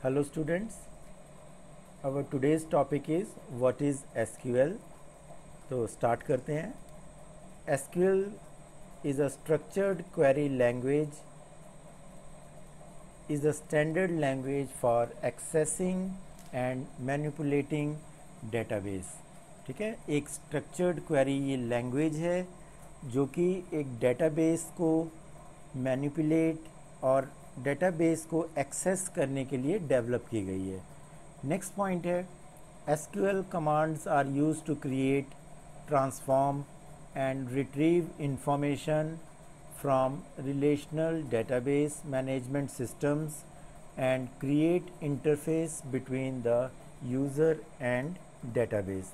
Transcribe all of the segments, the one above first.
Hello students, our today's topic is what is SQL. तो start करते हैं. SQL is a structured query language, is a standard language for accessing and manipulating database. ठीक है, एक structured query ये language है जो कि एक database को manipulate और डेटाबेस को एक्सेस करने के लिए डेवलप की गई है. नेक्स्ट पॉइंट है SQL commands are used to create, transform and retrieve information from relational database management systems and create interface between the user and database.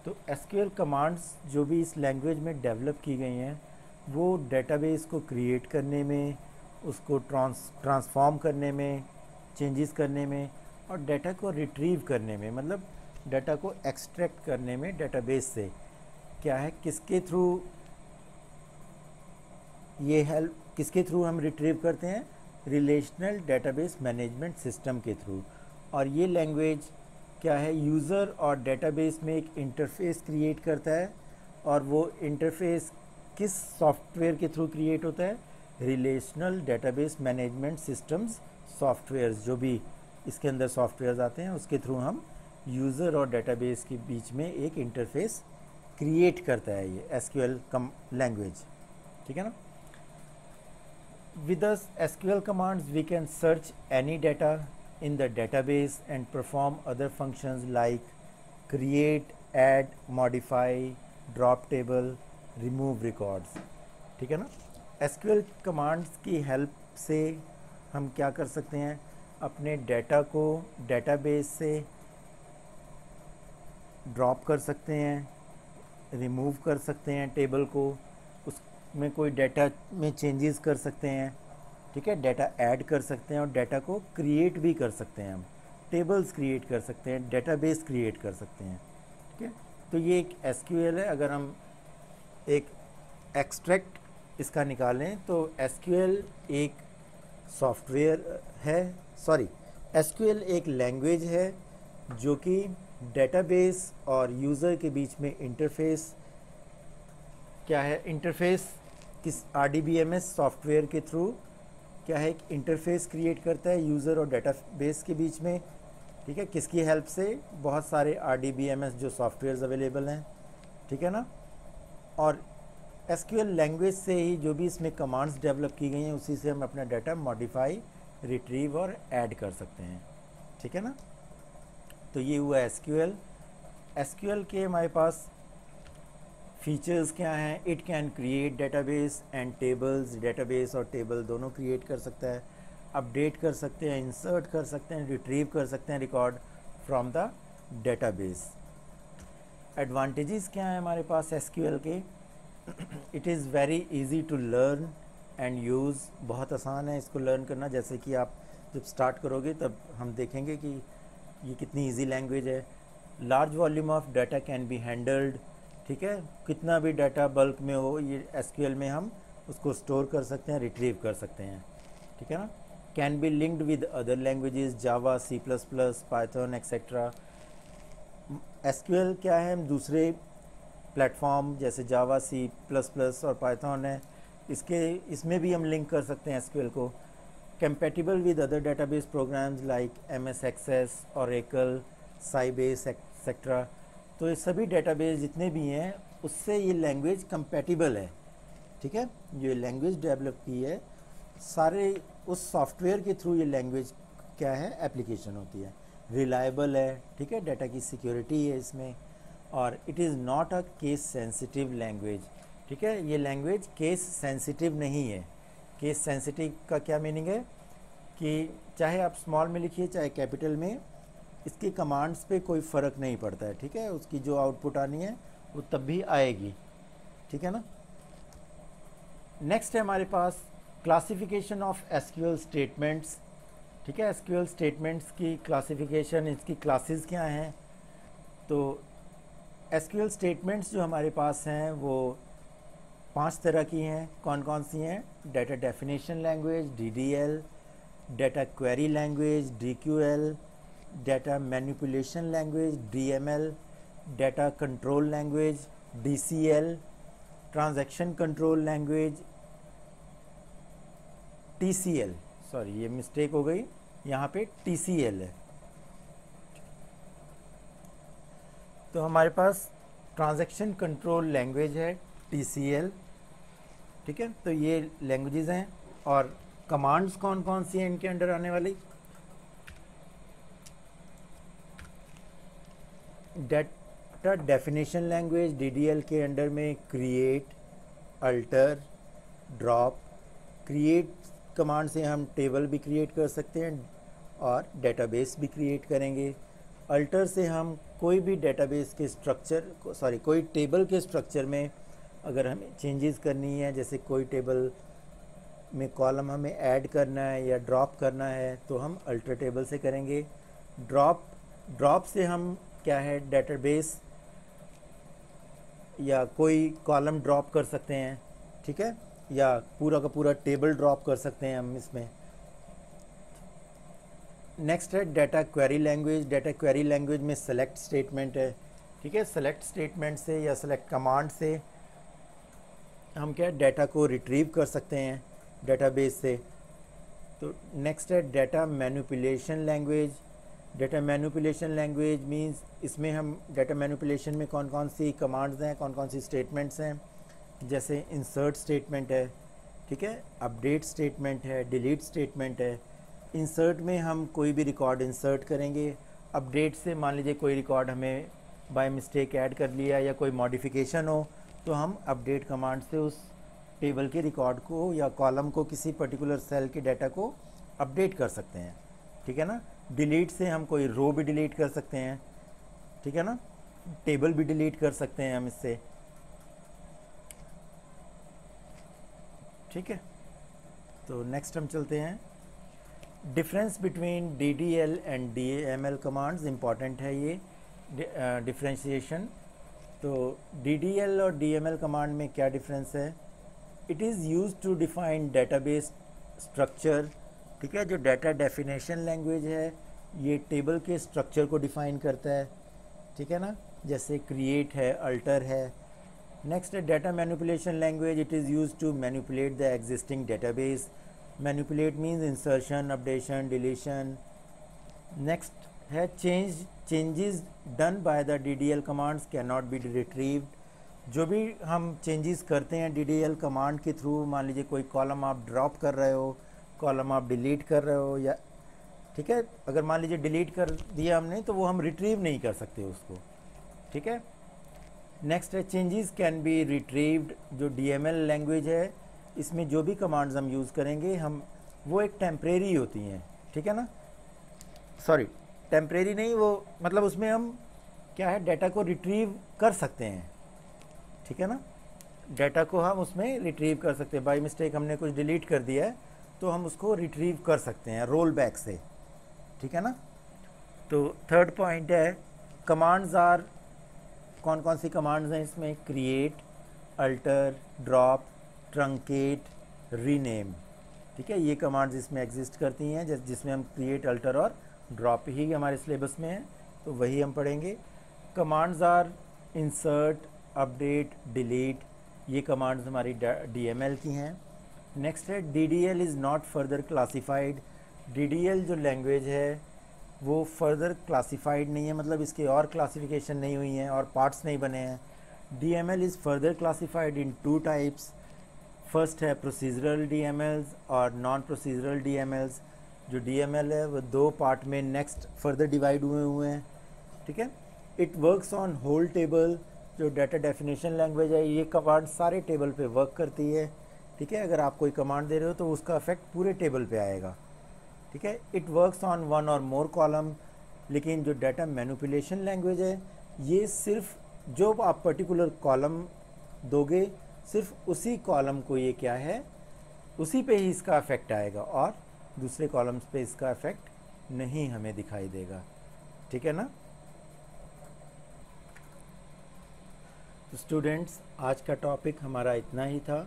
तो एसक्यूएल कमांड्स जो भी इस लैंग्वेज में डेवलप की गई हैं वो डेटाबेस को क्रिएट करने में, उसको ट्रांसफॉर्म करने में, चेंजेस करने में और डाटा को रिट्रीव करने में, मतलब डाटा को एक्सट्रैक्ट करने में डेटाबेस से क्या है, किसके थ्रू ये हेल्प, किसके थ्रू हम रिट्रीव करते हैं, रिलेशनल डेटाबेस मैनेजमेंट सिस्टम के थ्रू. और ये लैंग्वेज क्या है, यूज़र और डेटाबेस में एक इंटरफेस क्रिएट करता है और वो इंटरफेस किस सॉफ्टवेयर के थ्रू क्रिएट होता है, relational database management systems softwares, जो भी इसके अंदर सॉफ्टवेयर्स आते हैं उसके थ्रू हम यूज़र और डेटाबेस के बीच में एक इंटरफेस क्रिएट करता है ये एसक्यूएल लैंग्वेज. ठीक है ना. With SQL commands we can search any data in the database and perform other functions like create, add, modify, drop table, remove records. ठीक है ना. एसक्यूएल कमांड्स की हेल्प से हम क्या कर सकते हैं, अपने डाटा को डेटाबेस से ड्रॉप कर सकते हैं, रिमूव कर सकते हैं टेबल को, उसमें कोई डाटा में चेंजेस कर सकते हैं. ठीक है, डाटा ऐड कर सकते हैं और डाटा को क्रिएट भी कर सकते हैं. हम टेबल्स क्रिएट कर सकते हैं, डेटाबेस क्रिएट कर सकते हैं. ठीक है, तो ये एक एसक्यूएल है. अगर हम एक एक्सट्रैक्ट इसका निकालें तो एसक्यूएल एक सॉफ्टवेयर है, एसक्यूएल एक लैंग्वेज है जो कि डेटाबेस और यूज़र के बीच में इंटरफेस क्या है, इंटरफेस किस आरडीबीएमएस सॉफ्टवेयर के थ्रू क्या है, एक इंटरफेस क्रिएट करता है यूज़र और डेटाबेस के बीच में. ठीक है, किसकी हेल्प से, बहुत सारे आरडीबीएमएस जो सॉफ्टवेयर्स अवेलेबल हैं. ठीक है ना. और एसक्यूएल लैंग्वेज से ही जो भी इसमें कमांड्स डेवलप की गई हैं उसी से हम अपना डाटा मॉडिफाई, रिट्रीव और ऐड कर सकते हैं. ठीक है ना. तो ये हुआ एसक्यूएल. एसक्यूएल के हमारे पास फीचर्स क्या हैं, it can create database and tables, database और टेबल दोनों क्रिएट कर सकता है, अपडेट कर सकते हैं, इंसर्ट कर सकते हैं, रिट्रीव कर सकते हैं record from the database. Advantages क्या हैं हमारे पास एसक्यूएल के. It is very easy to learn and use. बहुत आसान है इसको लर्न करना. जैसे कि आप जब स्टार्ट करोगे तब हम देखेंगे कि ये कितनी इजी लैंग्वेज है. Large volume of data can be handled. ठीक है, कितना भी डाटा बल्क में हो ये एसक्यूएल में हम उसको स्टोर कर सकते हैं, रिट्रीव कर सकते हैं. ठीक है ना. Can be linked with other languages, Java, C plus plus, Python etcetera. SQL क्या है, हम दूसरे प्लेटफॉर्म जैसे जावा, सी प्लस प्लस और पाइथन है, इसमें भी हम लिंक कर सकते हैं एसक्यूएल को. Compatible with other database programs like MS Access, Oracle, Sybase etcetera. तो ये सभी डेटाबेस जितने भी हैं उससे ये लैंग्वेज कंपैटिबल है. ठीक है, जो लैंग्वेज डेवलप की है सारे उस सॉफ्टवेयर के थ्रू ये लैंग्वेज क्या है, एप्लीकेशन होती है. रिलायबल है. ठीक है, डाटा की सिक्योरिटी है इसमें. और it is not a case sensitive language. ठीक है, ये लैंग्वेज केस सेंसिटिव नहीं है. केस सेंसिटिव का क्या मीनिंग है कि चाहे आप स्मॉल में लिखिए चाहे कैपिटल में, इसकी कमांड्स पे कोई फ़र्क नहीं पड़ता है. ठीक है, उसकी जो आउटपुट आनी है वो तब भी आएगी. ठीक है ना. नेक्स्ट है हमारे पास क्लासिफिकेशन ऑफ एसक्यूएल स्टेटमेंट्स. ठीक है, एसक्यूएल स्टेटमेंट्स की क्लासिफिकेशन, इसकी क्लासेस क्या हैं. तो एसक्यूएल स्टेटमेंट्स जो हमारे पास हैं वो 5 तरह की हैं. कौन कौन सी हैं, data definition language, DDL, data query language DQL, data manipulation language DML, data control language DCL, transaction control language TCL, sorry ये मिस्टेक हो गई, यहाँ पे TCL है। तो हमारे पास ट्रांजैक्शन कंट्रोल लैंग्वेज है TCL, ठीक है। तो ये लैंग्वेजेस हैं और कमांड्स कौन कौन सी हैं इनके अंडर आने वाली। डेटा डेफिनेशन लैंग्वेज DDL के अंडर में create, alter, drop. Create command से हम टेबल भी क्रिएट कर सकते हैं और डेटाबेस भी क्रिएट करेंगे। अल्टर से हम कोई भी डेटाबेस के स्ट्रक्चर कोई टेबल के स्ट्रक्चर में अगर हमें चेंजेस करनी है, जैसे कोई टेबल में कॉलम हमें ऐड करना है या ड्रॉप करना है, तो हम अल्टर टेबल से करेंगे। ड्रॉप से हम क्या है, डेटाबेस या कोई कॉलम ड्रॉप कर सकते हैं, ठीक है, या पूरा का पूरा टेबल ड्रॉप कर सकते हैं हम इसमें। नेक्स्ट है data query language. Data query language में सेलेक्ट स्टेटमेंट है, ठीक है। सेलेक्ट स्टेटमेंट से या सेलेक्ट कमांड से हम क्या डेटा को रिट्रीव कर सकते हैं डेटाबेस से। तो नेक्स्ट है data manipulation language. Data manipulation language means इसमें हम डेटा मैनिपुलेशन में कौन कौन सी कमांड्स हैं, कौन कौन सी स्टेटमेंट्स हैं, जैसे इंसर्ट स्टेटमेंट है, ठीक है, अपडेट स्टेटमेंट है, डिलीट स्टेटमेंट है। इंसर्ट में हम कोई भी रिकॉर्ड इंसर्ट करेंगे। अपडेट से मान लीजिए कोई रिकॉर्ड हमें बाय मिस्टेक ऐड कर लिया या कोई मॉडिफिकेशन हो, तो हम अपडेट कमांड से उस टेबल के रिकॉर्ड को या कॉलम को, किसी पर्टिकुलर सेल के डाटा को अपडेट कर सकते हैं, ठीक है ना। डिलीट से हम कोई रो भी डिलीट कर सकते हैं, ठीक है ना, टेबल भी डिलीट कर सकते हैं हम इससे, ठीक है। तो नेक्स्ट हम चलते हैं, difference between DDL and DML commands. Important है ये डिफ्रेंशिएशन। तो DDL और DML कमांड में क्या डिफरेंस है। It is use to define database structure, ठीक है। जो डेटा डेफिनेशन लैंग्वेज है ये टेबल के स्ट्रक्चर को डिफाइन करता है, ठीक है ना, जैसे क्रिएट है, अल्टर है। नेक्स्ट है data manipulation language. It is use to manipulate the existing database. Manipulate means insertion, updation, deletion. Next है changes done by the DDL commands can not be retrieved. जो भी हम चेंजेस करते हैं DDL command के through, मान लीजिए कोई कॉलम आप ड्रॉप कर रहे हो, कॉलम आप डिलीट कर रहे हो, या ठीक है, अगर मान लीजिए डिलीट कर दिया हमने तो वो हम रिट्रीव नहीं कर सकते उसको, ठीक है। नेक्स्ट है चेंजेस कैन बी रिट्रीव्ड। जो DML लैंग्वेज है इसमें जो भी कमांड्स हम यूज़ करेंगे हम वो एक टेम्परेरी होती हैं, ठीक है ना, सॉरी टेम्परेरी नहीं, वो मतलब उसमें हम क्या है डाटा को रिट्रीव कर सकते हैं, ठीक है ना, डाटा को हम उसमें रिट्रीव कर सकते हैं। बाय मिस्टेक हमने कुछ डिलीट कर दिया है तो हम उसको रिट्रीव कर सकते हैं रोल बैक से, ठीक है ना। तो थर्ड पॉइंट है कमांड्स आर, कौन कौन सी कमांड्स हैं इसमें, create, alter, drop, truncate, rename, ठीक है। ये कमांड्स इसमें एग्जिस्ट करती हैं, जिसमें हम क्रिएट, अल्टर और ड्रॉप ही हमारे सिलेबस में है, तो वही हम पढ़ेंगे। Commands are insert, update, delete, ये कमांड्स हमारी DML की हैं। नेक्स्ट है DDL is not further classified. DDL जो लैंग्वेज है वो फर्दर क्लासिफाइड नहीं है, मतलब इसके और क्लासिफिकेशन नहीं हुई हैं और पार्ट्स नहीं बने हैं। DML is further classified in 2 types. First है प्रोसीजरल DMLs और नॉन प्रोसीजरल DMLs। जो DML है वो 2 पार्ट में नेक्स्ट फर्दर डिवाइड हुए हैं, ठीक है। It works on whole table. जो डाटा डेफिनेशन लैंग्वेज है ये कमांड सारे टेबल पे वर्क करती है, ठीक है। अगर आप कोई कमांड दे रहे हो तो उसका इफेक्ट पूरे टेबल पे आएगा, ठीक है। इट वर्क्स ऑन 1 और मोर कॉलम। लेकिन जो डाटा मैनिपुलेशन लैंग्वेज है ये सिर्फ जो आप पर्टिकुलर कॉलम दोगे सिर्फ उसी कॉलम को ये क्या है, उसी पे ही इसका इफेक्ट आएगा और दूसरे कॉलम्स पे इसका इफेक्ट नहीं हमें दिखाई देगा, ठीक है ना। तो स्टूडेंट्स आज का टॉपिक हमारा इतना ही था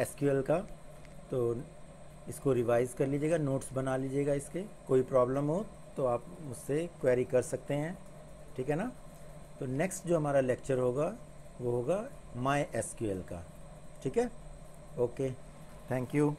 SQL का। तो इसको रिवाइज़ कर लीजिएगा, नोट्स बना लीजिएगा इसके। कोई प्रॉब्लम हो तो आप मुझसे क्वेरी कर सकते हैं, ठीक है ना। तो नेक्स्ट जो हमारा लेक्चर होगा वो होगा माई एसक्यूएल का, ठीक है। Okay, thank you.